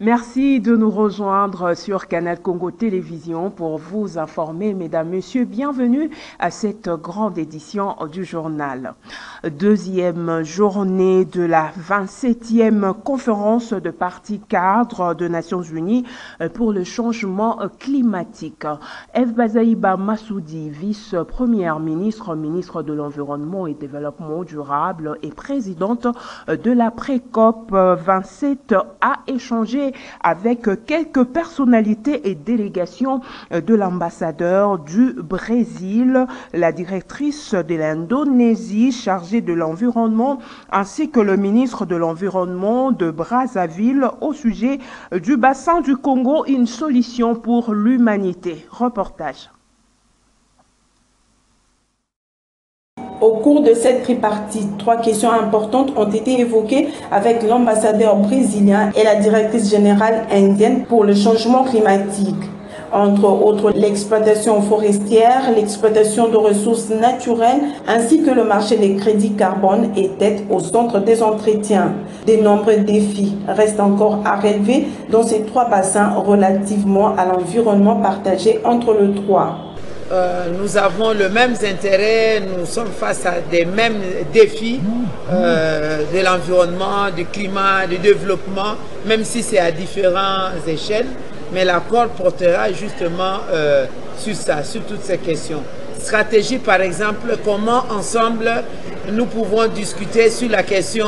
Merci de nous rejoindre sur Canal Congo Télévision pour vous informer, mesdames, messieurs. Bienvenue à cette grande édition du journal. Deuxième journée de la 27e conférence de parties cadres des Nations Unies pour le changement climatique. Eve Bazaïba Massoudi, vice-première ministre, ministre de l'Environnement et Développement durable et présidente de la pré-COP 27, a échangé avec quelques personnalités et délégations de l'ambassadeur du Brésil, la directrice de l'Indonésie chargée de l'environnement, ainsi que le ministre de l'Environnement de Brazzaville au sujet du bassin du Congo, une solution pour l'humanité. Reportage. Au cours de cette tripartite, 3 questions importantes ont été évoquées avec l'ambassadeur brésilien et la directrice générale indienne pour le changement climatique. Entre autres, l'exploitation forestière, l'exploitation de ressources naturelles, ainsi que le marché des crédits carbone étaient au centre des entretiens. De nombreux défis restent encore à relever dans ces 3 bassins relativement à l'environnement partagé entre les 3. Nous avons le même intérêt, nous sommes face à des mêmes défis de l'environnement, du climat, du développement, même si c'est à différentes échelles, mais l'accord portera justement sur ça, sur toutes ces questions. Stratégie par exemple, comment ensemble nous pouvons discuter sur la question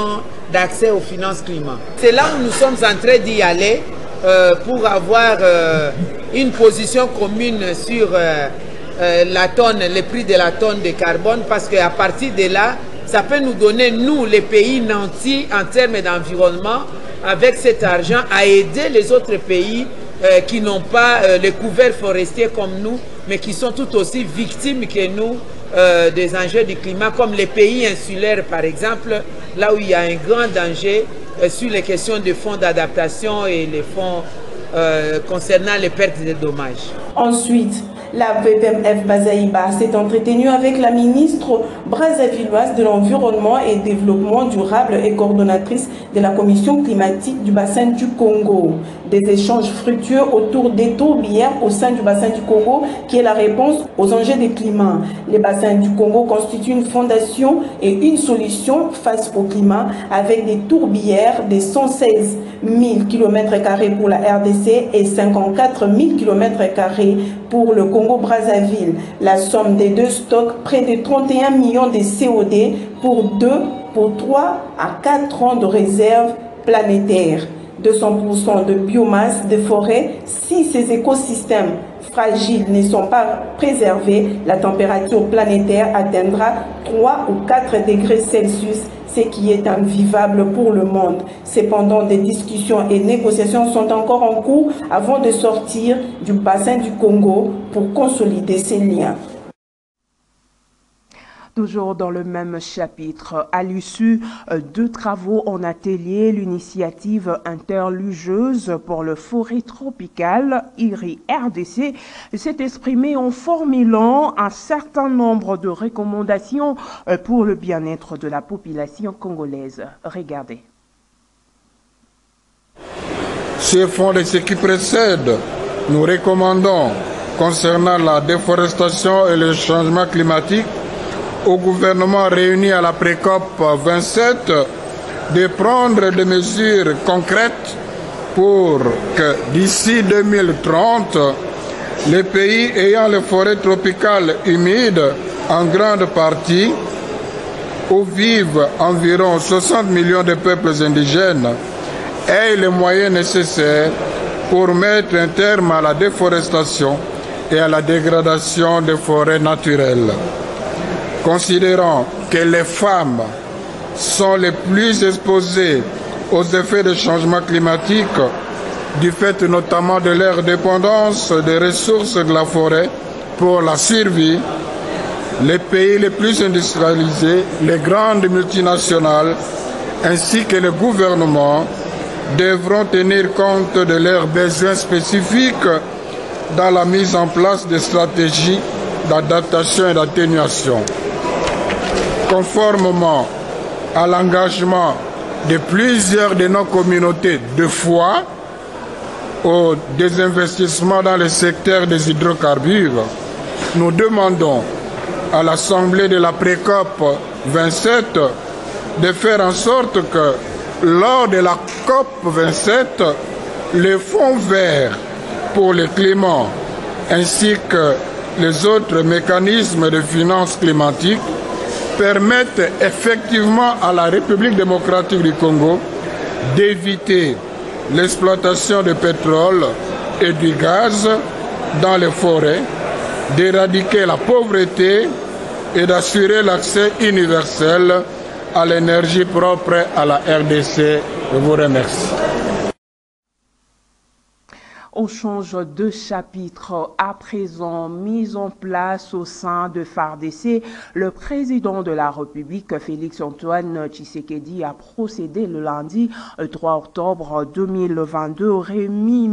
d'accès aux finances climat. C'est là où nous sommes en train d'y aller pour avoir une position commune sur la tonne, le prix de la tonne de carbone, parce qu'à partir de là, ça peut nous donner, nous, les pays nantis, en termes d'environnement, avec cet argent, à aider les autres pays qui n'ont pas les couverts forestiers comme nous, mais qui sont tout aussi victimes que nous des enjeux du climat, comme les pays insulaires, par exemple, là où il y a un grand danger sur les questions de fonds d'adaptation et les fonds concernant les pertes et dommages. Ensuite, la VPMF Bazaïba s'est entretenue avec la ministre brazzavilloise de l'Environnement et Développement durable et coordonnatrice de la Commission climatique du bassin du Congo. Des échanges fructueux autour des tourbières au sein du bassin du Congo, qui est la réponse aux enjeux du climat. Les bassins du Congo constituent une fondation et une solution face au climat, avec des tourbières de 116 000 km² pour la RDC et 54 000 km² pour le Congo-Brazzaville. La somme des 2 stocks, près de 31 millions de COD pour 3 à 4 ans de réserve planétaire. 200% de biomasse de forêt. Si ces écosystèmes fragiles ne sont pas préservés, la température planétaire atteindra 3 ou 4 degrés Celsius, ce qui est invivable pour le monde. Cependant, des discussions et négociations sont encore en cours avant de sortir du bassin du Congo pour consolider ces liens. Toujours dans le même chapitre, à l'issue de travaux en atelier, l'initiative interlugeuse pour le forêt tropicale, IRI RDC, s'est exprimée en formulant un certain nombre de recommandations pour le bien-être de la population congolaise. Regardez. Sur fond de ce qui précède, nous recommandons, concernant la déforestation et le changement climatique, au gouvernement réuni à la pré-COP 27 de prendre des mesures concrètes pour que d'ici 2030, les pays ayant les forêts tropicales humides en grande partie, où vivent environ 60 millions de peuples indigènes, aient les moyens nécessaires pour mettre un terme à la déforestation et à la dégradation des forêts naturelles. Considérant que les femmes sont les plus exposées aux effets des changements climatiques, du fait notamment de leur dépendance des ressources de la forêt pour la survie, les pays les plus industrialisés, les grandes multinationales, ainsi que les gouvernements devront tenir compte de leurs besoins spécifiques dans la mise en place de stratégies d'adaptation et d'atténuation. Conformément à l'engagement de plusieurs de nos communautés de foi, au désinvestissement dans le secteur des hydrocarbures, nous demandons à l'Assemblée de la Pré-COP 27 de faire en sorte que lors de la COP 27, le fonds vert pour le climat ainsi que les autres mécanismes de finances climatiques permettent effectivement à la République démocratique du Congo d'éviter l'exploitation de pétrole et du gaz dans les forêts, d'éradiquer la pauvreté et d'assurer l'accès universel à l'énergie propre à la RDC. Je vous remercie. On change de chapitre à présent. Mise en place au sein de FARDC, le président de la République, Félix-Antoine Tshisekedi, a procédé le lundi 3 octobre 2022 au remue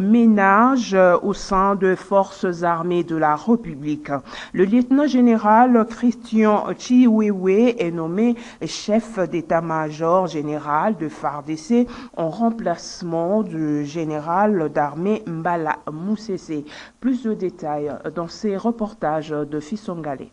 ménage au sein de forces armées de la République. Le lieutenant-général Christian Chiwewe est nommé chef d'état-major général de FARDC en remplacement du général d'armée Mbala Moussese. Plus de détails dans ces reportages de Fissongale.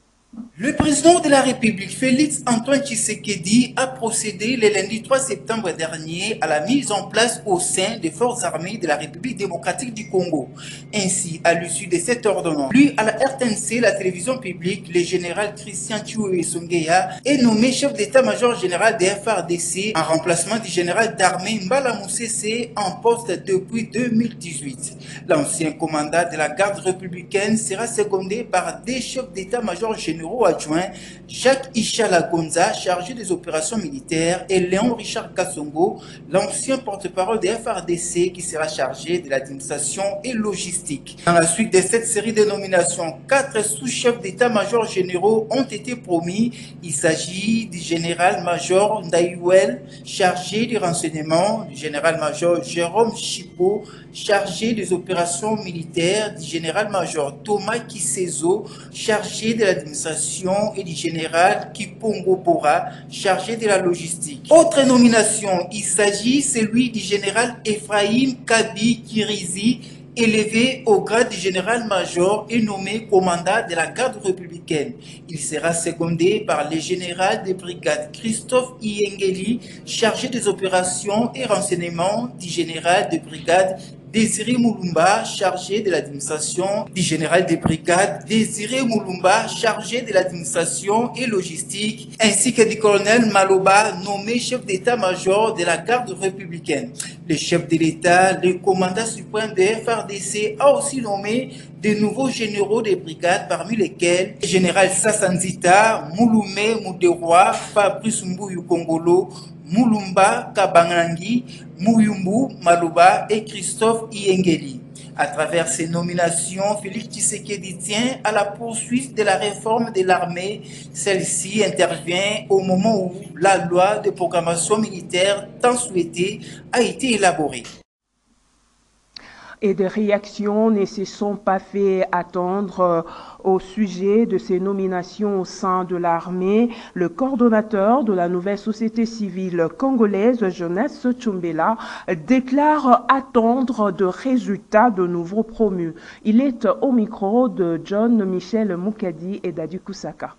Le président de la République, Félix-Antoine Tshisekedi, a procédé le lundi 3 septembre dernier à la mise en place au sein des forces armées de la République démocratique du Congo. Ainsi, à l'issue de cette ordonnance, lui, à la RTNC, la télévision publique, le général Christian Chiwewe Songeya est nommé chef d'état-major général des FARDC en remplacement du général d'armée Mbala Moussese en poste depuis 2018. L'ancien commandant de la garde républicaine sera secondé par des chefs d'état-major généraux adjoint Jacques Ichala Gonza, chargé des opérations militaires, et Léon Richard Kassongo, l'ancien porte-parole des FARDC, qui sera chargé de l'administration et logistique. Dans la suite de cette série de nominations, 4 sous-chefs d'état-major généraux ont été promis. Il s'agit du général-major Ndaïwel, chargé du renseignement, du général-major Jérôme Chipo, chargé des opérations militaires, du général-major Thomas Kisezo, chargé de l'administration, et du général Kipongo Bora, chargé de la logistique. Autre nomination, il s'agit celui du général Ephraim Kabi Kirizi, élevé au grade de général-major et nommé commandant de la garde républicaine. Il sera secondé par le général de brigade Christophe Iengeli, chargé des opérations et renseignements, du général de brigade Désiré Moulumba, chargé de l'administration, du général de brigade Désiré Moulumba, chargé de l'administration et logistique, ainsi que du colonel Maloba, nommé chef d'état-major de la garde républicaine. Le chef de l'État, le commandant suprême de FARDC, a aussi nommé de nouveaux généraux des brigades, parmi lesquels le général Sassanzita, Mouloumé Mouderoa, Fabrice Mbouyu Kongolo, Moulumba Kabangangi, Mouyumbu Malouba et Christophe Iengeli. À travers ces nominations, Félix Tshisekedi tient à la poursuite de la réforme de l'armée. Celle-ci intervient au moment où la loi de programmation militaire tant souhaitée a été élaborée. Et des réactions ne se sont pas fait attendre au sujet de ces nominations au sein de l'armée. Le coordonnateur de la nouvelle société civile congolaise, Jonas Tchombela, déclare attendre de résultats de nouveaux promus. Il est au micro de John Michel Moukadi et Dadi Kusaka.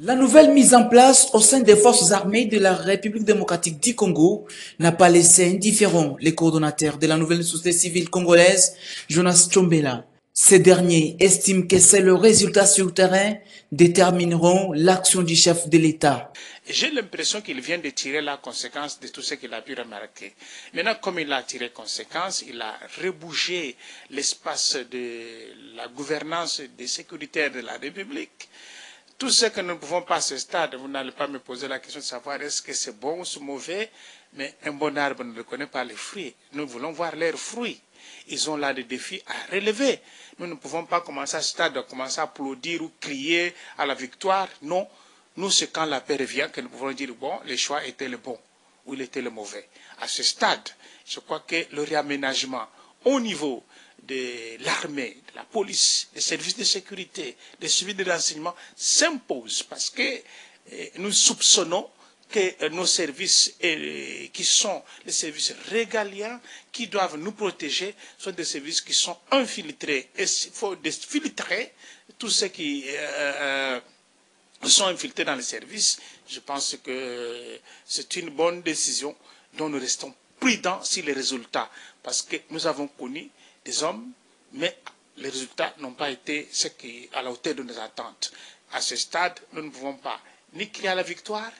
La nouvelle mise en place au sein des forces armées de la République démocratique du Congo n'a pas laissé indifférent les coordonnateurs de la nouvelle société civile congolaise, Jonas Tchombela. Ces derniers estiment que c'est le résultat sur le terrain détermineront l'action du chef de l'État. J'ai l'impression qu'il vient de tirer la conséquence de tout ce qu'il a pu remarquer. Maintenant, comme il a tiré conséquence, il a rebougé l'espace de la gouvernance des sécuritaires de la République. Tout ce que nous ne pouvons pas à ce stade, vous n'allez pas me poser la question de savoir est-ce que c'est bon ou c'est mauvais, mais un bon arbre ne reconnaît pas les fruits. Nous voulons voir leurs fruits. Ils ont là des défis à relever. Nous ne pouvons pas commencer à ce stade de commencer à applaudir ou crier à la victoire. Non, nous c'est quand la paix revient que nous pouvons dire bon, le choix était le bon ou il était le mauvais. À ce stade, je crois que le réaménagement au niveau de l'armée, de la police, des services de sécurité, des services de renseignement s'impose parce que nous soupçonnons que nos services, qui sont les services régaliens, qui doivent nous protéger, sont des services qui sont infiltrés. Et il faut filtrer tous ceux qui sont infiltrés dans les services. Je pense que c'est une bonne décision dont nous restons prudents sur les résultats. Parce que nous avons connu des hommes, mais les résultats n'ont pas été à la hauteur de nos attentes. À ce stade, nous ne pouvons pas ni crier à la victoire,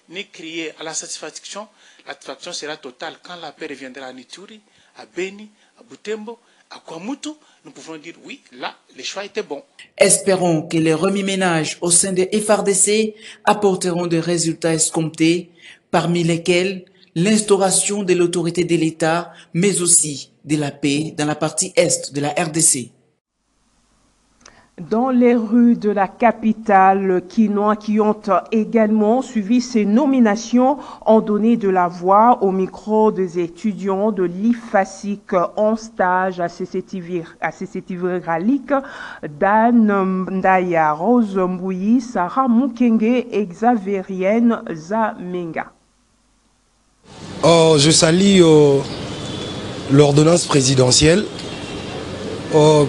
ni crier à la satisfaction. La satisfaction sera totale quand la paix reviendra à Nituri, à Beni, à Butembo, à Kwamutu. Nous pouvons dire oui, là, les choix étaient bons. Espérons que les remue-ménages au sein des FRDC apporteront des résultats escomptés, parmi lesquels l'instauration de l'autorité de l'État, mais aussi de la paix dans la partie est de la RDC. Dans les rues de la capitale quinois qui ont également suivi ces nominations ont donné de la voix au micro des étudiants de l'IFASIC en stage à CCTV Ralik, Dan Ndaya, Rose Mbouyi, Sarah Mukenge et Xavérienne Zamenga. Je salue l'ordonnance présidentielle.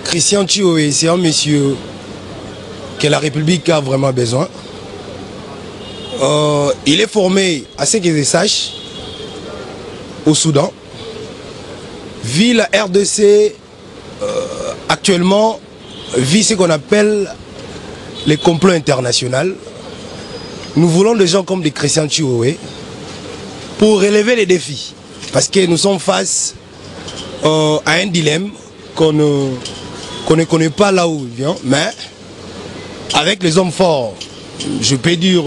Christian Chioué, c'est un monsieur que la République a vraiment besoin. Il est formé, à ce que je sache, au Soudan. Vu la RDC, actuellement, vit ce qu'on appelle les complots internationaux. Nous voulons des gens comme des Christian Chioué pour relever les défis. Parce que nous sommes face à un dilemme qu'on ne connaît pas là où il vient, mais avec les hommes forts, je peux dire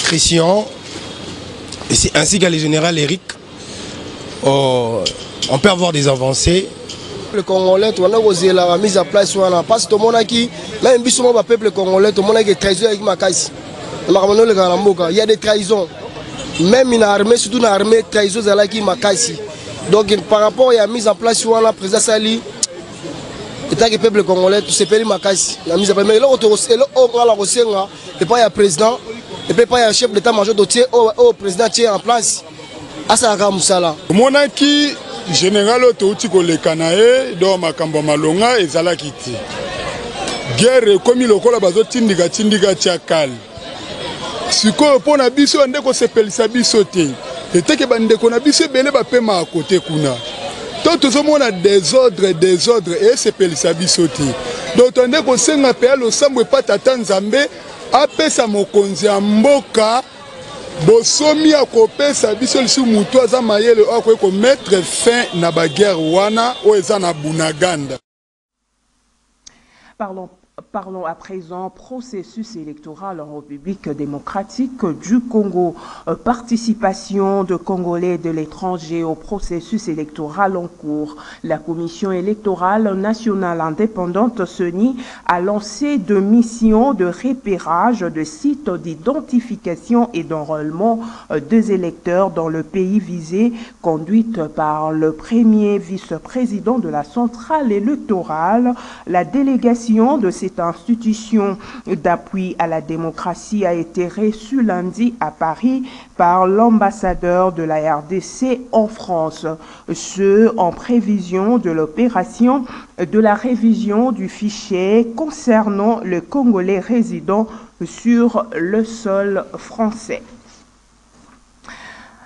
Christian, ainsi qu'à le général Eric, on peut avoir des avancées. Le Congolais, on a osé la mise en place, parce que tout le monde qui, même si le peuple congolais, tout le monde a des trahisons avec Makassi. Il y a des trahisons, même une armée, surtout une armée, trahisons avec Makassi. Donc par rapport à la mise en place, on a président Sali, état que le peuple congolais, tout se fait Makassi. La mise en place, mais là, on a la recette, et pas il y a président, et pas il y a chef d'état-major dotier, au président qui est en place. Asaka Moussala. Monaki général Otouti le Kanae, dans Makamba Malonga et Zalakiti. Guerre comme il okola bazo tindika tiakal. Siko pona biso ndeko sepelisa biso te. Et que bandeko na biso belé ba pema à côté kuna. Donc tout le monde a désordre et sepelisa biso te. Donc ndeko senga pe alo samwe pata Tanzambe apesa mokonzi ya mboka bosomi akopesa biso lisu mutu aza mayele akoyeko mettre fin na ba guerre wana o eza na Bunaganda. Parlons à présent processus électoral en République démocratique du Congo. Participation de Congolais de l'étranger au processus électoral en cours. La Commission électorale nationale indépendante CENI a lancé deux missions de repérage de sites d'identification et d'enrôlement des électeurs dans le pays visé, conduite par le premier vice-président de la centrale électorale. La délégation de cette institution d'appui à la démocratie a été reçue lundi à Paris par l'ambassadeur de la RDC en France, ce en prévision de l'opération de la révision du fichier concernant le Congolais résident sur le sol français.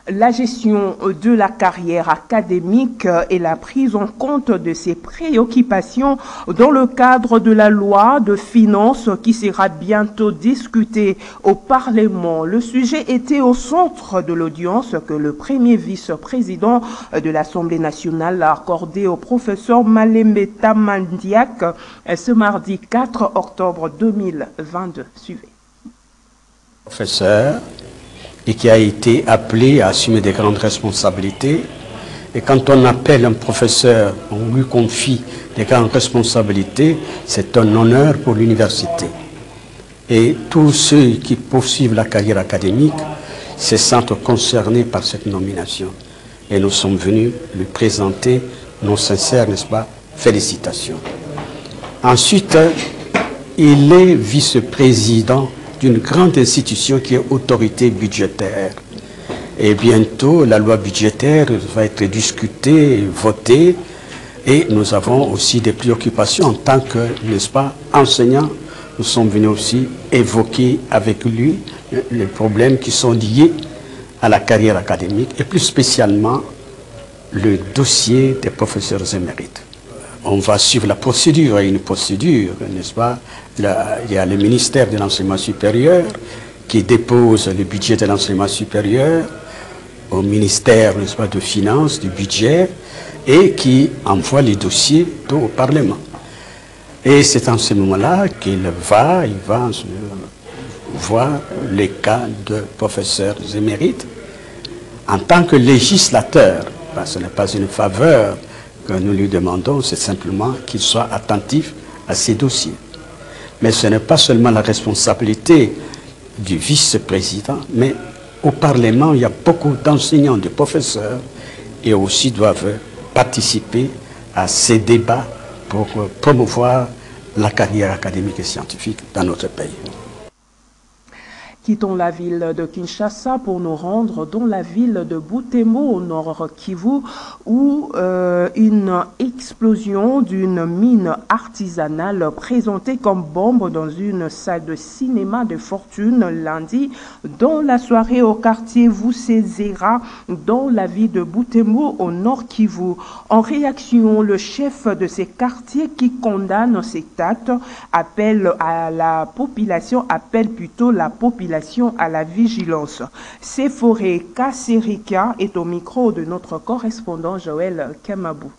La gestion de la carrière académique et la prise en compte de ses préoccupations dans le cadre de la loi de finances qui sera bientôt discutée au Parlement. Le sujet était au centre de l'audience que le premier vice-président de l'Assemblée nationale a accordé au professeur Malembe Tamandiak ce mardi 4 octobre 2022. Suivez. Professeur, et qui a été appelé à assumer des grandes responsabilités. Et quand on appelle un professeur, on lui confie des grandes responsabilités, c'est un honneur pour l'université. Et tous ceux qui poursuivent la carrière académique se sentent concernés par cette nomination. Et nous sommes venus lui présenter nos sincères, n'est-ce pas, félicitations. Ensuite, il est vice-président d'une grande institution qui est autorité budgétaire. Et bientôt, la loi budgétaire va être discutée, votée, et nous avons aussi des préoccupations en tant que, n'est-ce pas, enseignants. Nous sommes venus aussi évoquer avec lui les problèmes qui sont liés à la carrière académique et plus spécialement le dossier des professeurs émérites. On va suivre la procédure, il y a une procédure, n'est-ce pas? Il y a le ministère de l'enseignement supérieur qui dépose le budget de l'enseignement supérieur au ministère, n'est-ce pas, de finances, du budget, et qui envoie les dossiers au Parlement. Et c'est en ce moment-là qu'il va voir les cas de professeurs émérites. En tant que législateur, ce n'est pas une faveur que nous lui demandons, c'est simplement qu'il soit attentif à ces dossiers. Mais ce n'est pas seulement la responsabilité du vice-président, mais au Parlement, il y a beaucoup d'enseignants, de professeurs, et aussi doivent participer à ces débats pour promouvoir la carrière académique et scientifique dans notre pays. Quittons la ville de Kinshasa pour nous rendre dans la ville de Butembo, au nord Kivu, où une explosion d'une mine artisanale présentée comme bombe dans une salle de cinéma de fortune lundi dans la soirée au quartier Vusezera, dans la ville de Butembo, au nord Kivu. En réaction, le chef de ces quartiers qui condamne cet acte appelle la population à la vigilance. Séphoré Kasserika est au micro de notre correspondant Joël Kamabou.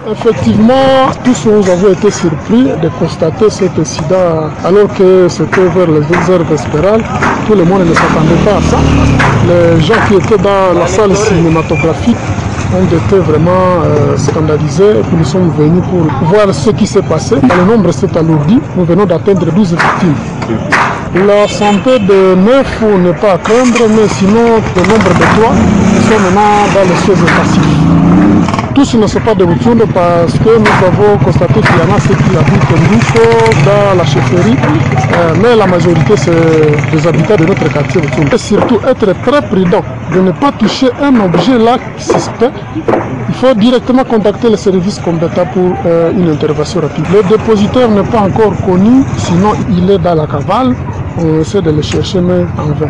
Effectivement, tous nous avons été surpris de constater cet incident alors que c'était vers les 2 heures vespérales. Tout le monde ne s'attendait pas à ça. Les gens qui étaient dans la salle cinématographique ont été vraiment scandalisés. Nous sommes venus pour voir ce qui s'est passé. Le nombre s'est alourdi. Nous venons d'atteindre 12 victimes. La santé de 9 n'est pas à craindre, mais sinon le nombre de 3 sont maintenant dans les choses passives. Tous ne sont pas de Butembo parce que nous avons constaté qu'il y en a ceux qui habitent dans la chefferie, mais la majorité c'est des habitants de notre quartier Butembo. Et surtout être très prudent de ne pas toucher un objet là suspect. Il faut directement contacter les services compétents pour une intervention rapide. Le dépositaire n'est pas encore connu, sinon il est dans la cavale. On essaie de le chercher, mais en vain.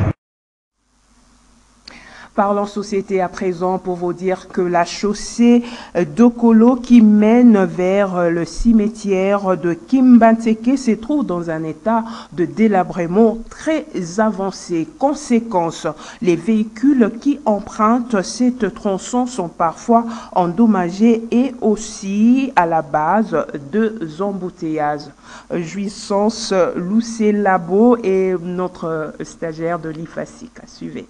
Parlons société à présent pour vous dire que la chaussée d'Okolo qui mène vers le cimetière de Kimbantseke se trouve dans un état de délabrement très avancé. Conséquence, les véhicules qui empruntent cette tronçon sont parfois endommagés et aussi à la base de embouteillages. Jouissance Loussé Labo et notre stagiaire de l'IFASIC. Suivez.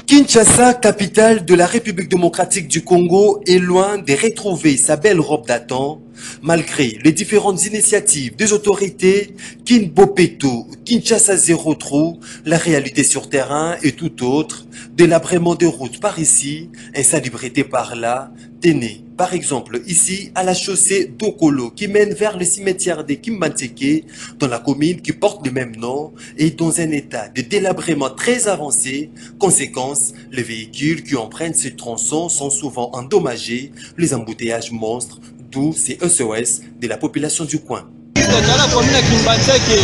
Kinshasa, capitale de la République démocratique du Congo, est loin de retrouver sa belle robe datant, malgré les différentes initiatives des autorités. Kinbopeto, Kinshasa zéro trou, la réalité sur terrain est tout autre. Délabrement de routes par ici, insalubrité par là, Téné. Par exemple, ici, à la chaussée d'Okolo, qui mène vers le cimetière de Kimbantseke, dans la commune qui porte le même nom, est dans un état de délabrement très avancé. Conséquence, les véhicules qui empruntent ce tronçon sont souvent endommagés, les embouteillages monstres, d'où ces SOS de la population du coin. Tala komina Kimbantseke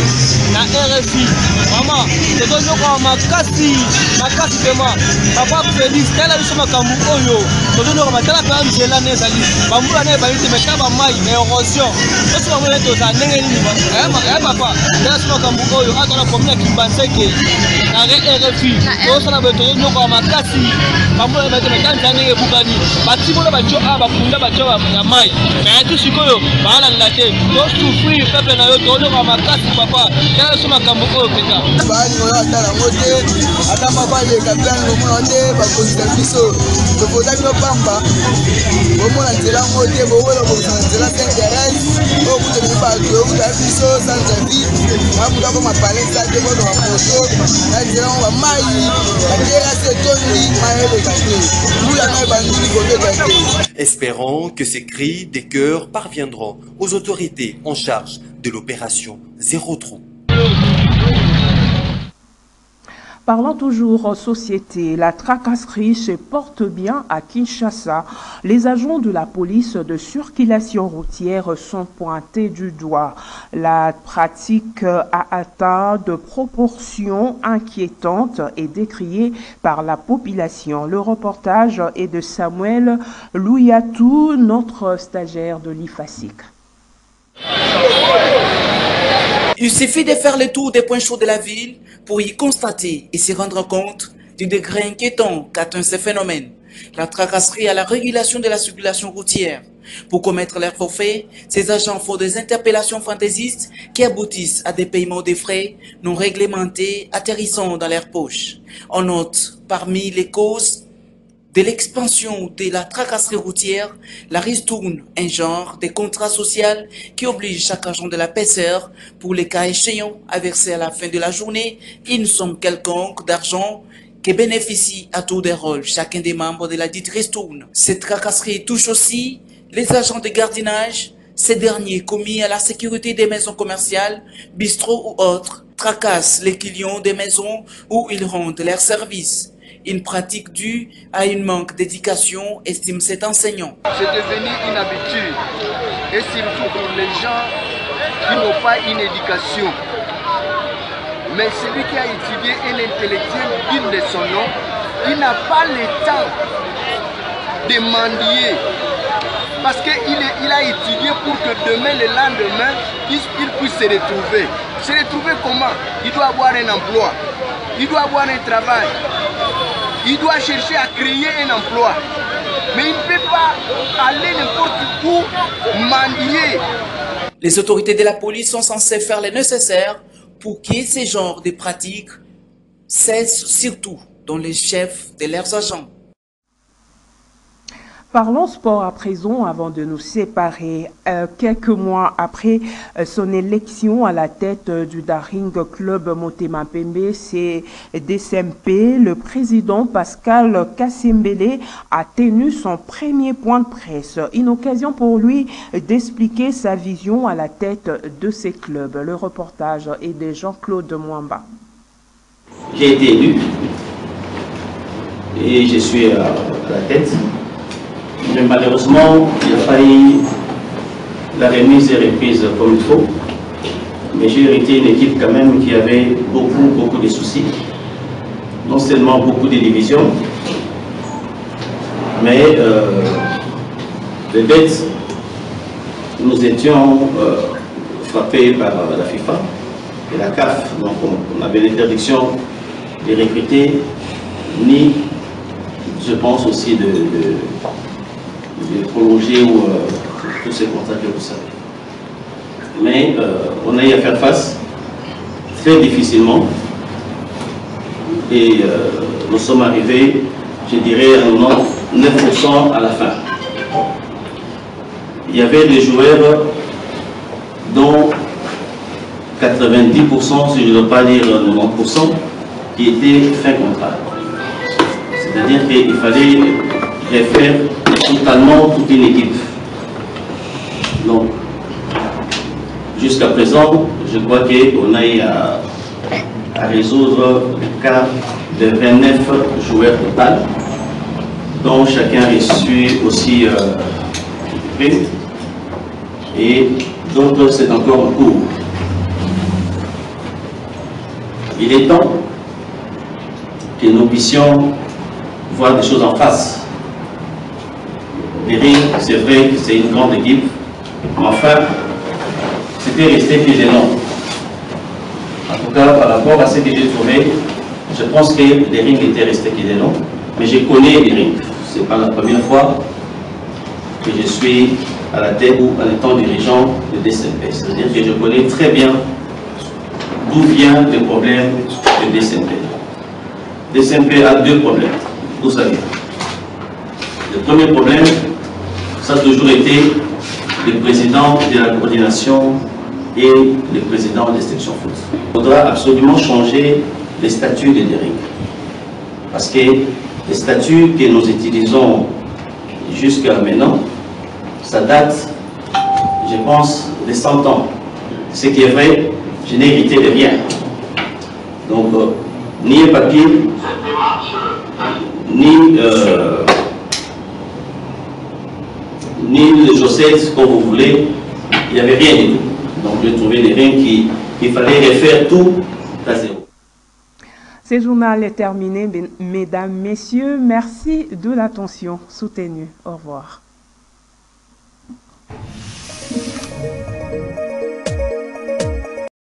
na RFI mama tozonyoko makasi tema papa Félix tala biso makambu oyo tozonyoko matala pa mzela nezali bambula ne balite metaba mai érosion parce que moi toza ndenge nini papa tala biso makambu oyo atala komina Kimbantseke na RFI tozona tozonyoko makasi bambula balite metaba ndenge bukani batibolo bacho abakunda bacho ya mai mais tout sikoyo bala ndate to souffrir peuple na yo tolo ka makasi papa tala so makambo oyo peka bani oyo atala ngote ata papa le kaplan lo mona te ba konta biso to boda no pamba bo mona tela ngote bo wolo bo tela tengeres o kuto ni ba to da biso sans vie amu da ko mapale sa de bo do apoto na Espérons que ces cris des cœurs parviendront aux autorités en charge de l'opération Zéro Trou. Parlant toujours société, la tracasserie se porte bien à Kinshasa. Les agents de la police de circulation routière sont pointés du doigt. La pratique a atteint de proportions inquiétantes et décriées par la population. Le reportage est de Samuel Louyatou, notre stagiaire de l'IFASIC. Il suffit de faire le tour des points chauds de la ville pour y constater et se rendre compte du degré inquiétant qu'atteint ce phénomène. La tracasserie à la régulation de la circulation routière. Pour commettre leur forfait, ces agents font des interpellations fantaisistes qui aboutissent à des paiements de frais non réglementés atterrissant dans leurs poches. On note parmi les causes de l'expansion de la tracasserie routière, la ristourne, un genre de contrat social qui oblige chaque agent de la PSR, pour les cas échéants, à verser à la fin de la journée une somme quelconque d'argent qui bénéficie à tour de rôle chacun des membres de la dite ristourne. Cette tracasserie touche aussi les agents de gardiennage, ces derniers commis à la sécurité des maisons commerciales, bistrots ou autres, tracassent les clients des maisons où ils rendent leurs services. Une pratique due à un manque d'éducation, estime cet enseignant. C'est devenu une habitude, et surtout pour les gens qui n'ont pas une éducation. Mais celui qui a étudié un intellectuel digne de son nom, il n'a pas le temps de mendier. Parce qu'il a étudié pour que demain, le lendemain, il puisse se retrouver. Se retrouver comment? Il doit avoir un emploi, il doit avoir un travail. Il doit chercher à créer un emploi. Mais il ne peut pas aller n'importe où mendier. Les autorités de la police sont censées faire le nécessaire pour que ce genre de pratiques cessent, surtout dans les chefs de leurs agents. Parlons sport à présent avant de nous séparer. Quelques mois après son élection à la tête du Daring Club Motema Pembe, c'est DSMP, le président Pascal Kassembele a tenu son premier point de presse. Une occasion pour lui d'expliquer sa vision à la tête de ces clubs. Le reportage est de Jean-Claude Mwamba. J'ai été élu et je suis à la tête. Mais malheureusement, il n'y a pas eu la remise et reprise comme il faut. Mais j'ai hérité une équipe quand même qui avait beaucoup de soucis. Non seulement beaucoup de divisions, mais les bêtes, nous étions frappés par la FIFA et la CAF. Donc on avait l'interdiction de recruter, ni, je pense aussi, de prolonger ou tous ces contrats que vous savez. Mais on a eu à faire face très difficilement et nous sommes arrivés, je dirais, à 9% à la fin. Il y avait des joueurs dont 90%, si je ne veux pas dire 90%, qui étaient fin contrat. C'est-à-dire qu'il fallait refaire totalement toute une équipe. Donc, jusqu'à présent, je crois qu'on a eu à résoudre le cas de 29 joueurs total, dont chacun a reçu aussi prix, et d'autres c'est encore en cours. Il est temps que nous puissions voir des choses en face. Les Rings, c'est vrai que c'est une grande équipe, mais enfin, c'était resté que des noms. En tout cas, par rapport à ce que j'ai trouvé, je pense que les Rings étaient restés que des noms, mais je connais les Rings. Ce n'est pas la première fois que je suis à la tête ou en étant dirigeant de DSMP. C'est-à-dire que je connais très bien d'où vient le problème de DSMP. DSMP a deux problèmes, d'où ça vient. Le premier problème, ça a toujours été le président de la coordination et le président de la section foot. Il faudra absolument changer les statuts de Derrick. Parce que les statuts que nous utilisons jusqu'à maintenant, ça date, je pense, de 100 ans. Ce qui est vrai, je n'ai hérité de rien. Donc, ni un papier, ni les chaussettes, comme vous voulez, il n'y avait rien du tout. Donc, j'ai trouvé des rien qu'il fallait refaire tout à zéro. Ce journal est terminé, mesdames, messieurs. Merci de l'attention soutenue. Au revoir.